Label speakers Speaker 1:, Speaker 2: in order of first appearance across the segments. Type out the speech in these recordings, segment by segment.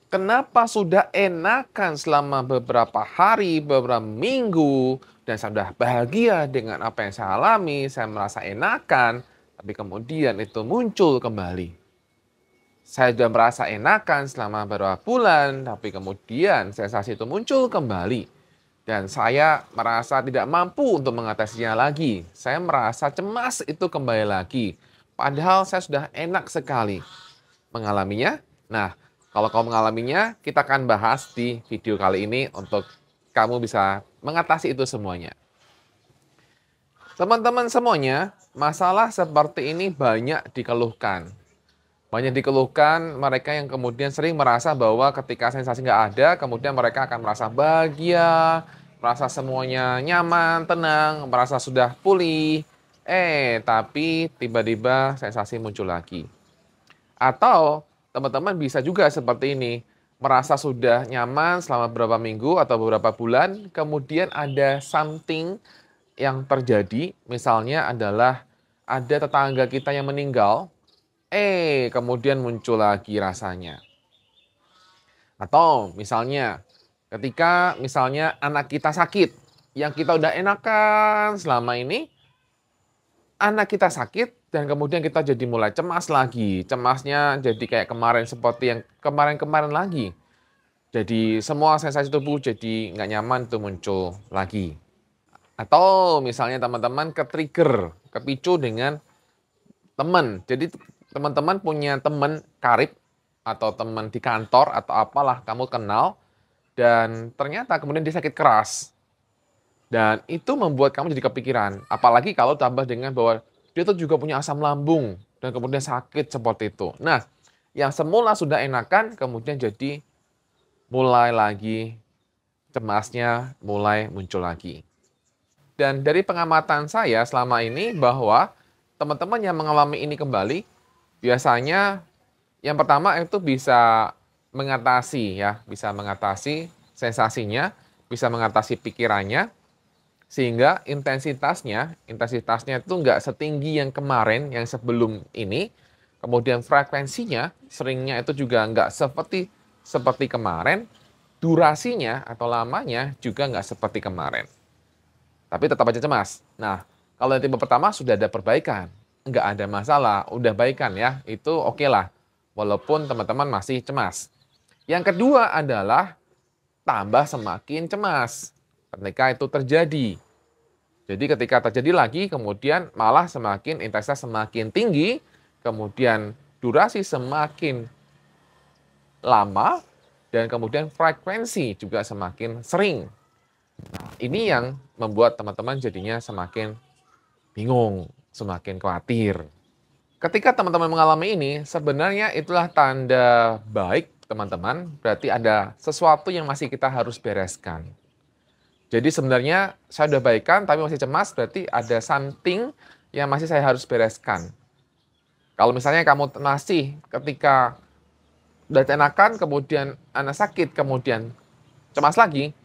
Speaker 1: Kenapa sudah enakan selama beberapa hari, beberapa minggu, dan saya sudah bahagia dengan apa yang saya alami, saya merasa enakan, tapi kemudian itu muncul kembali. Saya sudah merasa enakan selama beberapa bulan, tapi kemudian sensasi itu muncul kembali. Dan saya merasa tidak mampu untuk mengatasinya lagi. Saya merasa cemas itu kembali lagi. Padahal saya sudah enak sekali mengalaminya. Nah, kalau kamu mengalaminya, kita akan bahas di video kali ini untuk kamu bisa mengatasi itu semuanya. Teman-teman semuanya, masalah seperti ini banyak dikeluhkan. Banyak dikeluhkan mereka yang kemudian sering merasa bahwa ketika sensasi nggak ada, kemudian mereka akan merasa bahagia, merasa semuanya nyaman, tenang, merasa sudah pulih. Tapi tiba-tiba sensasi muncul lagi. Atau teman-teman bisa juga seperti ini, merasa sudah nyaman selama beberapa minggu atau beberapa bulan, kemudian ada something yang terjadi, misalnya adalah ada tetangga kita yang meninggal, kemudian muncul lagi rasanya. Atau misalnya, ketika misalnya anak kita sakit, yang kita udah enakan selama ini, anak kita sakit dan kemudian kita jadi mulai cemas lagi. Cemasnya jadi kayak kemarin seperti yang kemarin-kemarin lagi. Jadi semua sensasi tubuh jadi nggak nyaman itu muncul lagi. Atau misalnya teman-teman ke-trigger, kepicu dengan teman. Jadi teman-teman punya teman karib atau teman di kantor atau apalah kamu kenal dan ternyata kemudian dia sakit keras. Dan itu membuat kamu jadi kepikiran. Apalagi kalau tambah dengan bahwa dia tuh juga punya asam lambung dan kemudian sakit seperti itu. Nah, yang semula sudah enakan kemudian jadi mulai lagi cemasnya mulai muncul lagi. Dan dari pengamatan saya selama ini bahwa teman-teman yang mengalami ini kembali, biasanya yang pertama itu bisa mengatasi ya, bisa mengatasi sensasinya, bisa mengatasi pikirannya, sehingga intensitasnya itu nggak setinggi yang kemarin, yang sebelum ini, kemudian frekuensinya, seringnya itu juga nggak seperti kemarin, durasinya atau lamanya juga nggak seperti kemarin. Tapi tetap aja cemas. Nah, kalau yang tipe pertama sudah ada perbaikan, nggak ada masalah, udah baikan ya, itu oke lah. Walaupun teman-teman masih cemas. Yang kedua adalah tambah semakin cemas ketika itu terjadi. Jadi ketika terjadi lagi, kemudian malah semakin intensitas semakin tinggi, kemudian durasi semakin lama, dan kemudian frekuensi juga semakin sering. Ini yang membuat teman-teman jadinya semakin bingung, semakin khawatir. Ketika teman-teman mengalami ini, sebenarnya itulah tanda baik teman-teman, berarti ada sesuatu yang masih kita harus bereskan. Jadi sebenarnya saya udah baikan tapi masih cemas, berarti ada something yang masih saya harus bereskan. Kalau misalnya kamu masih ketika udah enakan, kemudian anak sakit, kemudian cemas lagi,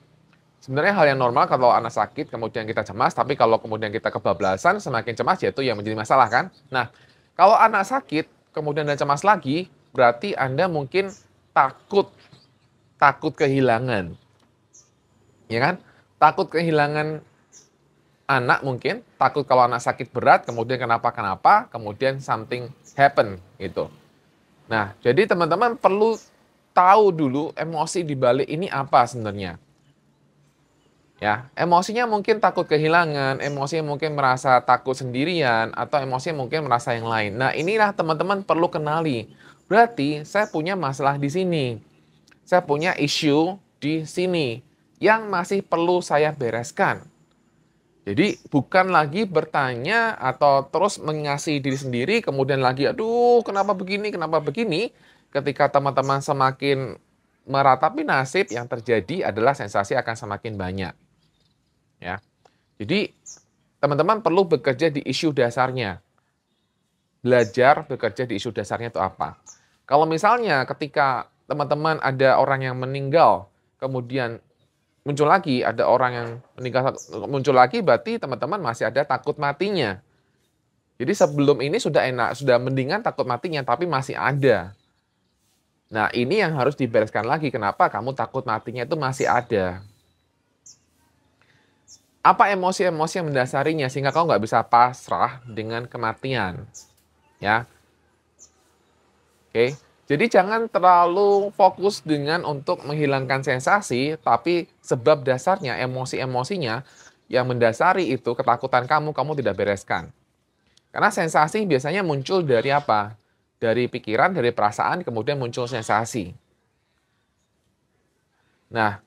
Speaker 1: sebenarnya hal yang normal kalau anak sakit, kemudian kita cemas, tapi kalau kemudian kita kebablasan, semakin cemas, ya itu yang menjadi masalah kan. Nah, kalau anak sakit, kemudian dan cemas lagi, berarti Anda mungkin takut kehilangan. Ya kan? Takut kehilangan anak mungkin, takut kalau anak sakit berat, kemudian kenapa-kenapa, kemudian something happen gitu. Nah, jadi teman-teman perlu tahu dulu emosi di balik ini apa sebenarnya. Ya, emosinya mungkin takut kehilangan, emosinya mungkin merasa takut sendirian, atau emosinya mungkin merasa yang lain. Nah, inilah teman-teman perlu kenali. Berarti saya punya masalah di sini. Saya punya isu di sini yang masih perlu saya bereskan. Jadi bukan lagi bertanya atau terus mengasihi diri sendiri, kemudian lagi, aduh kenapa begini, ketika teman-teman semakin meratapi nasib, yang terjadi adalah sensasi akan semakin banyak. Ya. Jadi teman-teman perlu bekerja di isu dasarnya. Belajar bekerja di isu dasarnya itu apa. Kalau misalnya ketika teman-teman ada orang yang meninggal, kemudian muncul lagi, ada orang yang meninggal muncul lagi, berarti teman-teman masih ada takut matinya. Jadi sebelum ini sudah enak, sudah mendingan takut matinya, tapi masih ada. Nah, ini yang harus dibereskan lagi. Kenapa kamu takut matinya itu masih ada? Apa emosi-emosi yang mendasarinya sehingga kamu nggak bisa pasrah dengan kematian? Ya, oke. Jadi jangan terlalu fokus dengan untuk menghilangkan sensasi, tapi sebab dasarnya, emosi-emosinya yang mendasari itu ketakutan kamu tidak bereskan. Karena sensasi biasanya muncul dari apa? Dari pikiran, dari perasaan, kemudian muncul sensasi. Nah,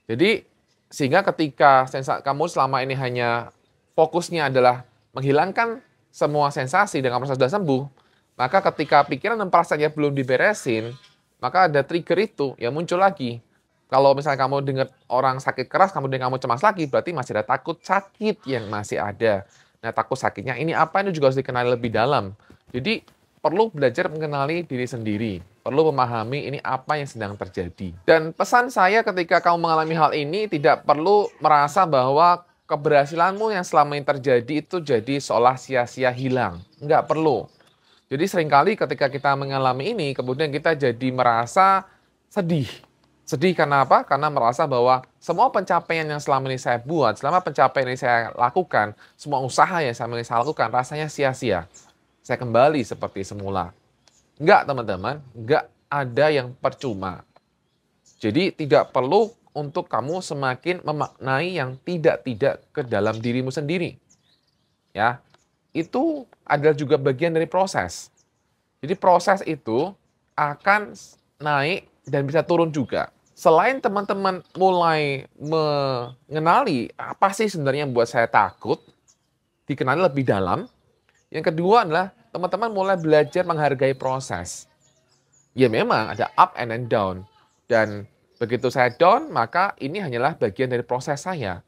Speaker 1: jadi sehingga ketika kamu selama ini hanya fokusnya adalah menghilangkan semua sensasi dengan proses sudah sembuh, maka ketika pikiran dan perasaannya belum diberesin, maka ada trigger itu yang muncul lagi. Kalau misalnya kamu dengar orang sakit keras, kemudian kamu cemas lagi, berarti masih ada takut sakit yang masih ada. Nah, takut sakitnya ini apa, ini juga harus dikenali lebih dalam. Jadi, perlu belajar mengenali diri sendiri. Perlu memahami ini apa yang sedang terjadi. Dan pesan saya ketika kamu mengalami hal ini, tidak perlu merasa bahwa keberhasilanmu yang selama ini terjadi itu jadi seolah sia-sia hilang. Nggak perlu. Jadi seringkali ketika kita mengalami ini, kemudian kita jadi merasa sedih. Sedih karena apa? Karena merasa bahwa semua pencapaian yang selama ini saya buat, selama pencapaian ini saya lakukan, semua usaha yang selama ini saya lakukan, rasanya sia-sia. Saya kembali seperti semula. Enggak, teman-teman. Enggak ada yang percuma. Jadi tidak perlu untuk kamu semakin memaknai yang tidak-tidak ke dalam dirimu sendiri. Ya, itu adalah juga bagian dari proses. Jadi proses itu akan naik dan bisa turun juga. Selain teman-teman mulai mengenali apa sih sebenarnya yang membuat saya takut, dikenali lebih dalam. Yang kedua adalah teman-teman mulai belajar menghargai proses. Ya memang ada up and down. Dan begitu saya down, maka ini hanyalah bagian dari proses saya.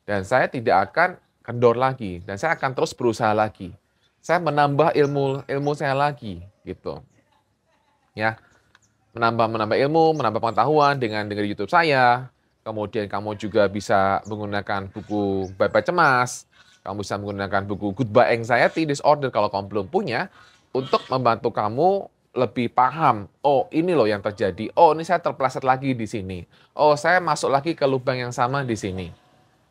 Speaker 1: Dan saya tidak akan kendor lagi. Dan saya akan terus berusaha lagi. Saya menambah ilmu saya lagi gitu. Ya, menambah ilmu, menambah pengetahuan dengan dengerin YouTube saya. Kemudian kamu juga bisa menggunakan buku Bye-Bye Cemas. Kamu bisa menggunakan buku Goodbye Anxiety Disorder kalau kamu belum punya untuk membantu kamu lebih paham. Oh, ini loh yang terjadi. Oh, ini saya terpeleset lagi di sini. Oh, saya masuk lagi ke lubang yang sama di sini.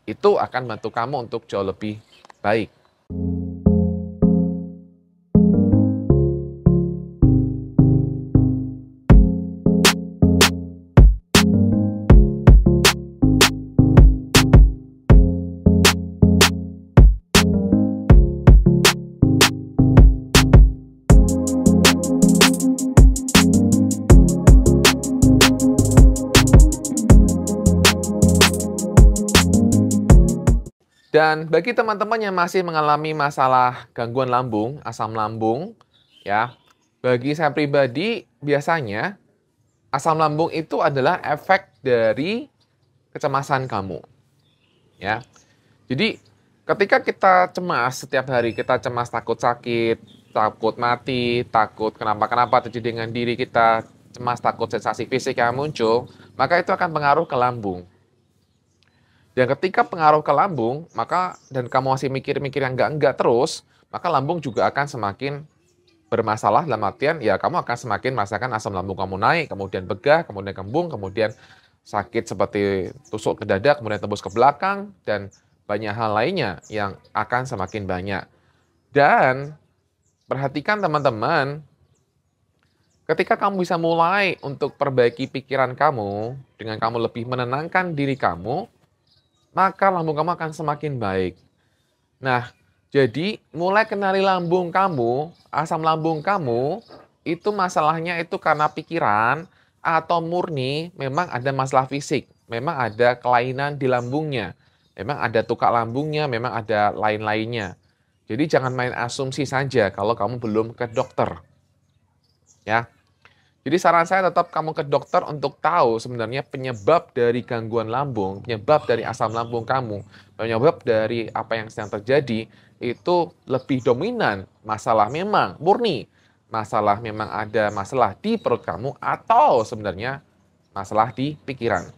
Speaker 1: Itu akan bantu kamu untuk jauh lebih baik. Dan bagi teman-teman yang masih mengalami masalah gangguan lambung, asam lambung, ya, bagi saya pribadi biasanya asam lambung itu adalah efek dari kecemasan kamu, ya. Jadi ketika kita cemas setiap hari, kita cemas takut sakit, takut mati, takut kenapa-kenapa terjadi dengan diri kita, cemas takut sensasi fisik yang muncul, maka itu akan pengaruh ke lambung. Dan ketika pengaruh ke lambung, maka dan kamu masih mikir-mikir yang enggak-enggak terus, maka lambung juga akan semakin bermasalah dalam artian ya kamu akan semakin merasakan asam lambung kamu naik, kemudian begah, kemudian kembung, kemudian sakit seperti tusuk ke dada, kemudian tembus ke belakang, dan banyak hal lainnya yang akan semakin banyak. Dan perhatikan teman-teman, ketika kamu bisa mulai untuk perbaiki pikiran kamu, dengan kamu lebih menenangkan diri kamu, maka lambung kamu akan semakin baik. Nah, jadi mulai kenali lambung kamu, asam lambung kamu, itu masalahnya itu karena pikiran atau murni memang ada masalah fisik, memang ada kelainan di lambungnya, memang ada tukak lambungnya, memang ada lain-lainnya. Jadi jangan main asumsi saja kalau kamu belum ke dokter. Ya. Jadi saran saya tetap kamu ke dokter untuk tahu sebenarnya penyebab dari gangguan lambung, penyebab dari asam lambung kamu, penyebab dari apa yang sedang terjadi itu lebih dominan masalah memang murni. Masalah memang ada masalah di perut kamu atau sebenarnya masalah di pikiran.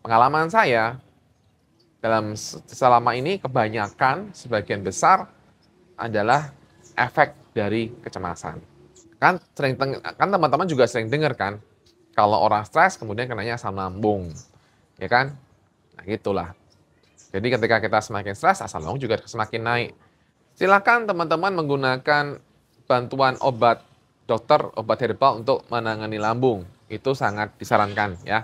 Speaker 1: Pengalaman saya dalam selama ini kebanyakan sebagian besar adalah efek dari kecemasan. Kan teman-teman juga sering dengar kan, kalau orang stres kemudian kenanya asam lambung, ya kan? Nah, gitulah. Jadi ketika kita semakin stres, asam lambung juga semakin naik. Silakan teman-teman menggunakan bantuan obat dokter, obat herbal untuk menangani lambung. Itu sangat disarankan ya.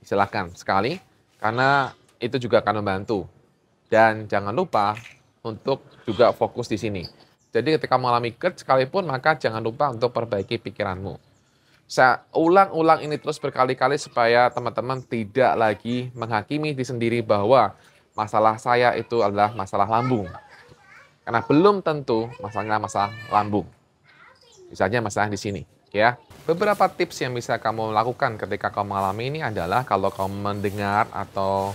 Speaker 1: Silakan sekali karena itu juga akan membantu. Dan jangan lupa untuk juga fokus di sini. Jadi ketika mengalami GERD sekalipun maka jangan lupa untuk perbaiki pikiranmu. Saya ulang-ulang ini terus berkali-kali supaya teman-teman tidak lagi menghakimi diri sendiri bahwa masalah saya itu adalah masalah lambung. Karena belum tentu masalahnya masalah lambung. Bisa aja masalah di sini, ya. Beberapa tips yang bisa kamu lakukan ketika kamu mengalami ini adalah kalau kamu mendengar atau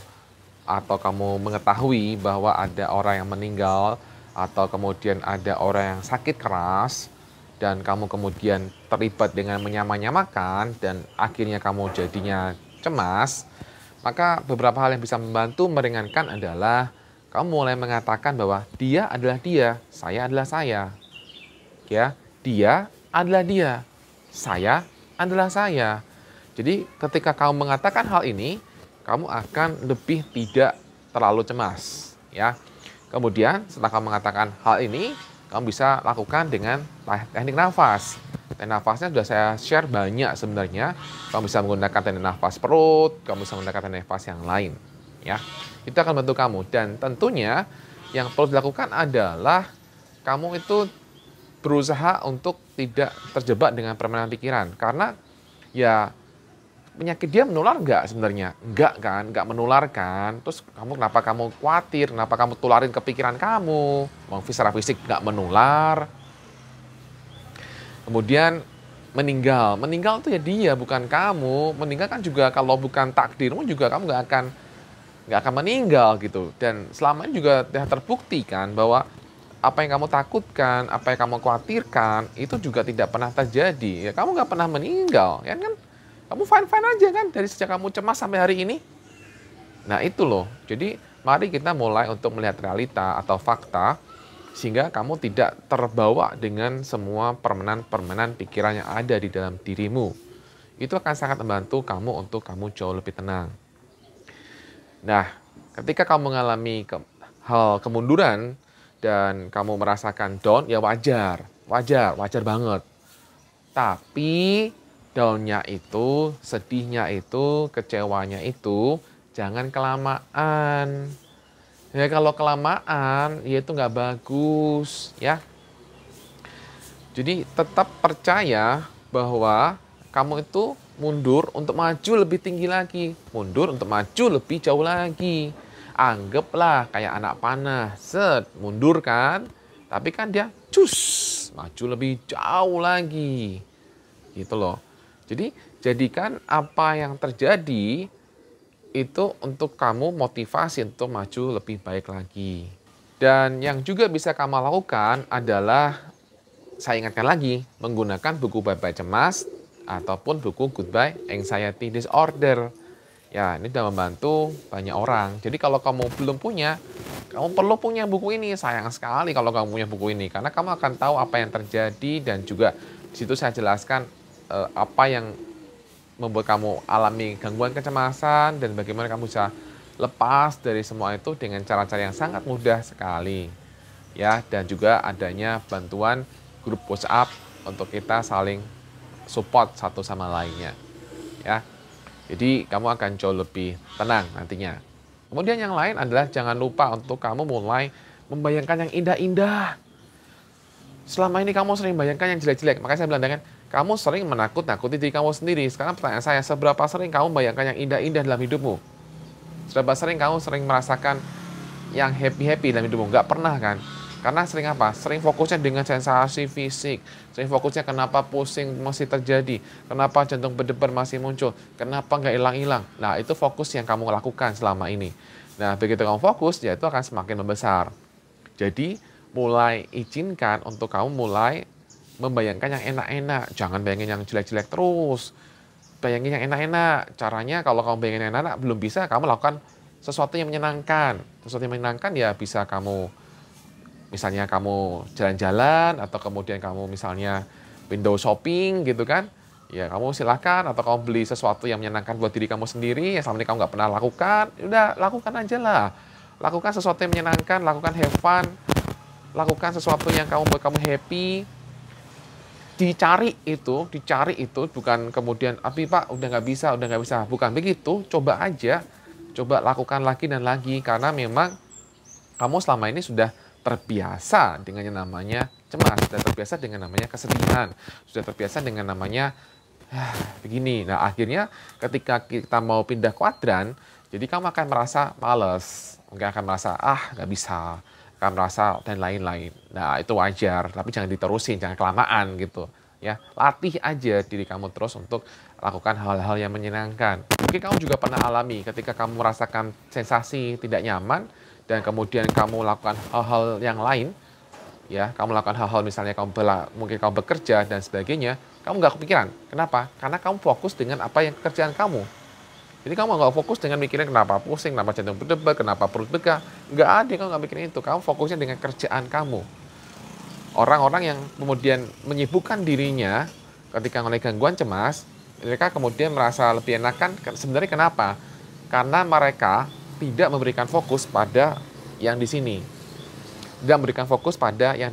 Speaker 1: kamu mengetahui bahwa ada orang yang meninggal atau kemudian ada orang yang sakit keras dan kamu kemudian terlibat dengan menyamanyamakan dan akhirnya kamu jadinya cemas, maka beberapa hal yang bisa membantu meringankan adalah kamu mulai mengatakan bahwa dia adalah dia, saya adalah saya. Ya, dia adalah dia, saya adalah saya. Jadi ketika kamu mengatakan hal ini, kamu akan lebih tidak terlalu cemas, ya. Kemudian setelah kamu mengatakan hal ini, kamu bisa lakukan dengan teknik nafas. Teknik nafasnya sudah saya share banyak sebenarnya. Kamu bisa menggunakan teknik nafas perut, kamu bisa menggunakan teknik nafas yang lain, ya. Itu akan membantu kamu dan tentunya yang perlu dilakukan adalah kamu itu berusaha untuk tidak terjebak dengan permainan pikiran karena ya penyakit dia menular nggak sebenarnya? Nggak kan, nggak menular kan. Terus kenapa kamu khawatir, kenapa kamu tularin ke pikiran kamu? Secara fisik nggak menular. Kemudian meninggal tuh ya dia bukan kamu. Meninggal kan juga kalau bukan takdirmu juga kamu nggak akan meninggal gitu. Dan selama ini juga terbukti kan bahwa apa yang kamu takutkan, apa yang kamu khawatirkan itu juga tidak pernah terjadi. Ya kamu nggak pernah meninggal, ya kan? Kamu fine-fine aja kan dari sejak kamu cemas sampai hari ini. Nah itu loh. Jadi mari kita mulai untuk melihat realita atau fakta sehingga kamu tidak terbawa dengan semua permainan-permainan pikiran yang ada di dalam dirimu. Itu akan sangat membantu kamu untuk kamu jauh lebih tenang. Nah, ketika kamu mengalami hal kemunduran dan kamu merasakan down, ya wajar banget. Tapi down-nya itu, sedihnya itu, kecewanya itu, jangan kelamaan. Ya kalau kelamaan, ya itu nggak bagus, ya. Jadi tetap percaya bahwa kamu itu mundur untuk maju lebih tinggi lagi. Mundur untuk maju lebih jauh lagi. Anggaplah kayak anak panah. Mundur kan. Tapi kan dia maju lebih jauh lagi. Gitu loh. Jadi jadikan apa yang terjadi itu untuk kamu motivasi untuk maju lebih baik lagi. Dan yang juga bisa kamu lakukan adalah, saya ingatkan lagi, menggunakan buku Bye-Bye Cemas ataupun buku Goodbye Anxiety Disorder. Ya, ini sudah membantu banyak orang. Jadi kalau kamu belum punya, kamu perlu punya buku ini. Sayang sekali kalau kamu punya buku ini, karena kamu akan tahu apa yang terjadi dan juga di situ saya jelaskan apa yang membuat kamu alami gangguan kecemasan dan bagaimana kamu bisa lepas dari semua itu dengan cara-cara yang sangat mudah sekali. Ya, dan juga adanya bantuan grup WhatsApp untuk kita saling support satu sama lainnya, ya. Jadi kamu akan jauh lebih tenang nantinya. Kemudian yang lain adalah jangan lupa untuk kamu mulai membayangkan yang indah-indah. Selama ini kamu sering bayangkan yang jelek-jelek, makanya saya bilang dengan kamu sering menakut-nakuti diri kamu sendiri. Sekarang pertanyaan saya, seberapa sering kamu bayangkan yang indah-indah dalam hidupmu? Seberapa sering kamu sering merasakan yang happy-happy dalam hidupmu? Nggak pernah kan? Karena sering apa? Sering fokusnya dengan sensasi fisik. Sering fokusnya kenapa pusing masih terjadi. Kenapa jantung berdebar masih muncul. Kenapa nggak hilang-hilang. Nah, itu fokus yang kamu lakukan selama ini. Nah, begitu kamu fokus, ya itu akan semakin membesar. Jadi, mulai izinkan untuk kamu mulai membayangkan yang enak-enak. Jangan bayangin yang jelek-jelek terus. Bayangin yang enak-enak. Caranya kalau kamu bayangin yang enak, belum bisa, kamu lakukan sesuatu yang menyenangkan. Sesuatu yang menyenangkan ya bisa kamu, misalnya kamu jalan-jalan, atau kemudian kamu misalnya window shopping gitu kan. Ya kamu silakan, atau kamu beli sesuatu yang menyenangkan buat diri kamu sendiri yang selama ini kamu nggak pernah lakukan, ya udah lakukan aja lah. Lakukan sesuatu yang menyenangkan, lakukan have fun, lakukan sesuatu yang kamu buat kamu happy. Dicari itu bukan kemudian, "Tapi Pak, udah nggak bisa." Bukan begitu, coba aja, coba lakukan lagi dan lagi, karena memang kamu selama ini sudah terbiasa dengan yang namanya cemas, sudah terbiasa dengan namanya kesedihan, sudah terbiasa dengan namanya begini. Nah, akhirnya ketika kita mau pindah kuadran, jadi kamu akan merasa males, mungkin akan merasa, nggak bisa, akan merasa dan lain-lain. Nah, itu wajar, tapi jangan diterusin, jangan kelamaan gitu. Ya, latih aja diri kamu terus untuk lakukan hal-hal yang menyenangkan. Mungkin kamu juga pernah alami ketika kamu merasakan sensasi tidak nyaman dan kemudian kamu lakukan hal-hal yang lain, ya, kamu lakukan hal-hal misalnya mungkin kamu bekerja dan sebagainya, kamu nggak kepikiran. Kenapa? Karena kamu fokus dengan apa yang kerjaan kamu. Jadi kamu nggak fokus dengan mikirin kenapa pusing, kenapa jantung berdebar, kenapa perut begah. Nggak ada, kamu nggak mikirin itu. Kamu fokusnya dengan kerjaan kamu. Orang-orang yang kemudian menyibukkan dirinya ketika mengalami gangguan cemas, mereka kemudian merasa lebih enakan. Sebenarnya kenapa? Karena mereka tidak memberikan fokus pada yang di sini. Tidak memberikan fokus pada yang